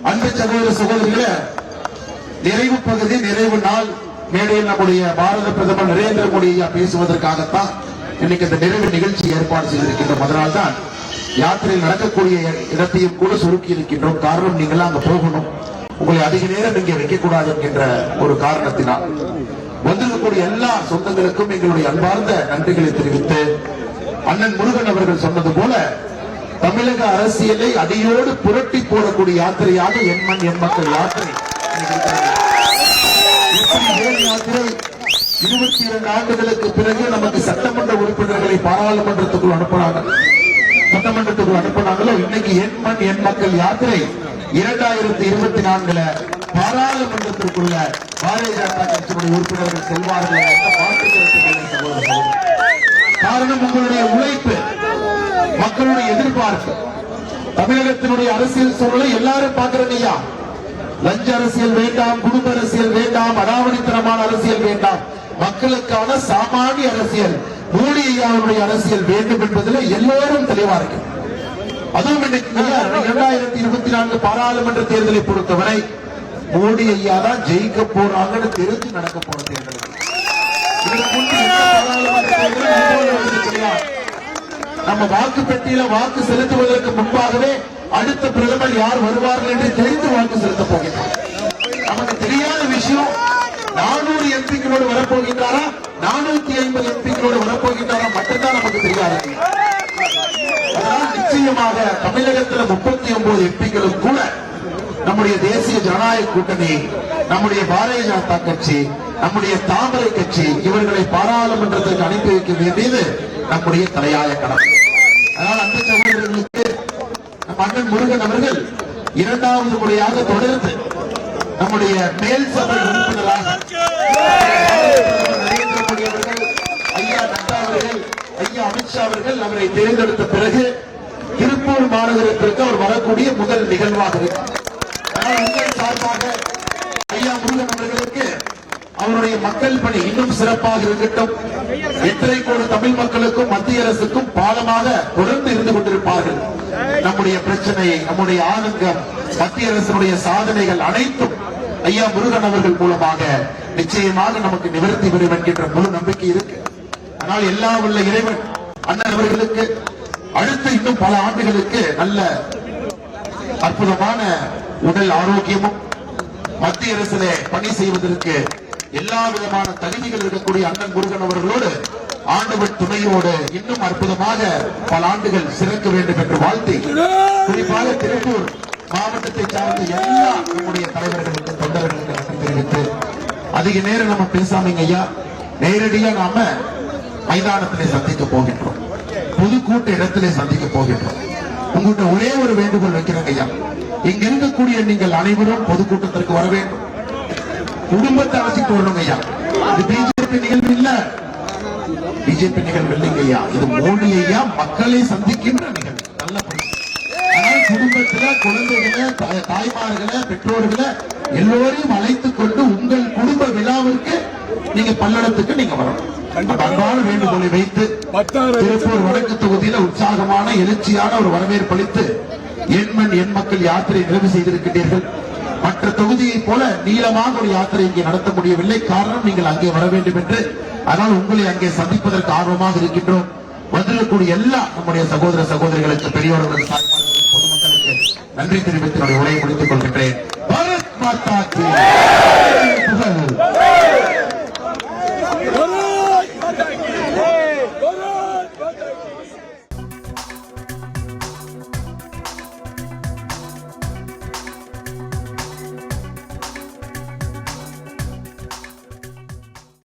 அன்பு சகோதர சகோதரிகளே, நிறைவு பகுதி, நிறைவு நாள் மேடையில் நம்முடைய பாரத பிரதமர் நரேந்திர மோடி ஐயா பேசுவதற்காகத்தான் இன்னைக்கு இந்த நிறைவு நிகழ்ச்சி ஏற்பாடு செய்திருக்கின்றோம். அதனால்தான் யாத்திரையில் நடக்கக்கூடிய இடத்தையும் கூட சுருக்கி இருக்கின்றோம். காரணம், நீங்களாம் அங்க போகணும், உங்களை அதிக நேரம் இங்கே வைக்கக்கூடாது என்கின்ற ஒரு காரணத்தினால் வந்திருக்கக்கூடிய எல்லா சொந்தங்களுக்கும் எங்களுடைய அன்பார்ந்த நன்றிகளை தெரிவித்து, அண்ணன் முருகன் அவர்கள் சொன்னது போல தமிழக அரசியலை அடியோடு புரட்டி போடக்கூடிய யாத்திரையாக என் மண் என் மக்கள் யாத்திரை. 22 ஆண்டுகளுக்கு பிறகு நமக்கு சட்டமன்ற உறுப்பினர்களை பாராளுமன்றத்துக்குள் அனுப்பினாங்களோ, இன்னைக்கு என் மண் என் மக்கள் யாத்திரை 2024 பாராளுமன்றத்திற்குள்ள பாரதிய ஜனதா கட்சியினுடைய உறுப்பினர்கள் செல்வார்கள். காரணம், உங்களுடைய உழைப்பு, மக்களுடைய எதிர்பார்ப்பு. தமிழகத்தினுடைய அரசியல் சூழலை எல்லாரும் பார்க்கிறீங்க. லஞ்ச அரசியல் வேண்டாம், குடும்ப அரசியல் வேண்டாம், அடாவடித்தனமான அரசியல் வேண்டாம், மக்களுக்கான சாமானிய அரசியல், மோடி ஐயாவுடைய அரசியல் வேண்டும் என்பதில் எல்லோரும் தெளிவா இருக்கு. அதுவும் 2024 பாராளுமன்ற தேர்தலை பொறுத்தவரை மோடி ஐயா தான் ஜெயிக்க போறாங்கன்னு தெரிஞ்சு நடக்க போற தேர்தல். நம்ம வாக்கு பெட்டியில வாக்கு செலுத்துவதற்கு முன்பாகவே அடுத்த பிரதமர் யார் வருவார்கள் என்று தெரிந்து வாக்கு செலுத்த போகிறார். நமக்கு தெரியாத விஷயம், 400 எம்பிக்களோடு வரப்போகின்றாரா, 450 எம்பிக்களோடு வரப்போகின்றாரா மட்டும்தான் நமக்கு தெரியாது. நிச்சயமாக தமிழகத்தில் 39 எம்பிக்களும் கூட நம்முடைய தேசிய ஜனநாயக கூட்டணி, நம்முடைய பாரதிய ஜனதா கட்சி, நம்முடைய தாமரை கட்சி இவர்களை பாராளுமன்றத்திற்கு அனுப்பி வைக்க வேண்டியது நம்முடைய தலையாய கடமை. அதனால் அந்த சகோதரர்களுக்கு அண்ணன் முருகன் அவர்கள் 2வது முறையாக தொடர்ந்து நம்முடைய மேல் சபை உறுப்பினராக நரேந்திர மோடி அவர்கள், ஐயா நட்டா அவர்கள், ஐயா அமித்ஷா அவர்கள் அவரை தேர்ந்தெடுத்த பிறகு திருப்பூர் மாநகரத்திற்கு அவர் வரக்கூடிய முதல் நிகழ்வாக இருக்கு. உங்கள் சார்பாக ஐயா முருகன் அவர்களுக்கு அவருடைய மக்கள் பணி இன்னும் சிறப்பாக இருக்கட்டும். 8.5 கோடி தமிழ் மக்களுக்கும் மத்திய அரசுக்கும் பாலமாக தொடர்ந்து இருந்து கொண்டிருப்பார்கள். நம்முடைய பிரச்சனை, நம்முடைய ஆனந்தம், மத்திய அரசுடைய சாதனைகள் அனைத்தும் ஐயா முருகன் அவர்கள் மூலமாக நிச்சயமாக நமக்கு நிவர்த்தி பெறும் என்கின்ற முழு நம்பிக்கை இருக்கு. ஆனால் எல்லா உள்ள இறைவன் அண்ணன் அவர்களுக்கு அடுத்த இன்னும் பல ஆண்டுகளுக்கு நல்ல அற்புதமான உடல் ஆரோக்கியமும், மத்திய அரசிலே பணி செய்வதற்கு எல்லா விதமான தகுதிகள் இருக்கக்கூடிய அண்ணன் முருகன் அவர்களோடு ஆண்டவன் துணையோடு இன்னும் அற்புதமாக பல ஆண்டுகள் சிறக்க வேண்டும் என்று வாழ்த்தி, குறிப்பாக திருப்பூர் மாவட்டத்தை சார்ந்த எல்லா நம்முடைய தலைவர்களுக்கு, தொண்டர்களுக்கு நன்றி தெரிவித்து, அதிக நேரம் நம்ம பேசாமீங்க ஐயா, நேரடியா நாம மைதானத்திலே சந்திக்க போகின்றோம், பொதுக்கூட்ட இடத்திலே சந்திக்க போகின்றோம். உங்கள்கிட்ட ஒரே ஒரு வேண்டுகோள் வைக்கிறேங்க ஐயா, இங்க இருக்கக்கூடிய நீங்கள் அனைவரும் பொதுக்கூட்டத்திற்கு வர வேண்டும். குடும்பத்தை அழைச்சிட்டு வரணும் ஐயா. இது பிஜேபி நிகழ்வு இல்ல, பிஜேபி நிகழ்வு இல்லைங்க ஐயா, இது மோடி ஐயா மக்களை சந்திக்கின்ற நிகழ்வு. நல்ல ஆனால் குடும்பத்துல குழந்தைகளை, தாய்மார்களை, பெற்றோர்களை எல்லோரையும் அழைத்துக் கொண்டு உங்கள் குடும்ப விழாவிற்கு நீங்க பல்லடத்துக்கு நீங்க வரணும். அன்பான வேண்டுகோளை வைத்து திருப்பூர் வடக்கு தொகுதியில உற்சாகமான எழுச்சியான ஒரு வரவேற்பு அளித்து என் மண் என் மக்கள் யாத்திரை நிறைவு செய்திருக்கின்றீர்கள். மற்ற தொகுதியை போல நீளமாக ஒரு யாத்திரை இங்கே நடத்த முடியவில்லை. காரணம், நீங்கள் அங்கே வர வேண்டும் என்று. ஆனால் உங்களை அங்கே சந்திப்பதற்கு ஆர்வமாக இருக்கின்றோம். வந்திருக்கக்கூடிய எல்லா நம்முடைய சகோதர சகோதரிகளுக்கு, பெரியவர்களுக்கு, தாய்மார்களுக்கு, பொதுமக்களுக்கு நன்றி தெரிவித்து உரையை முடித்துக் கொள்கிறேன்.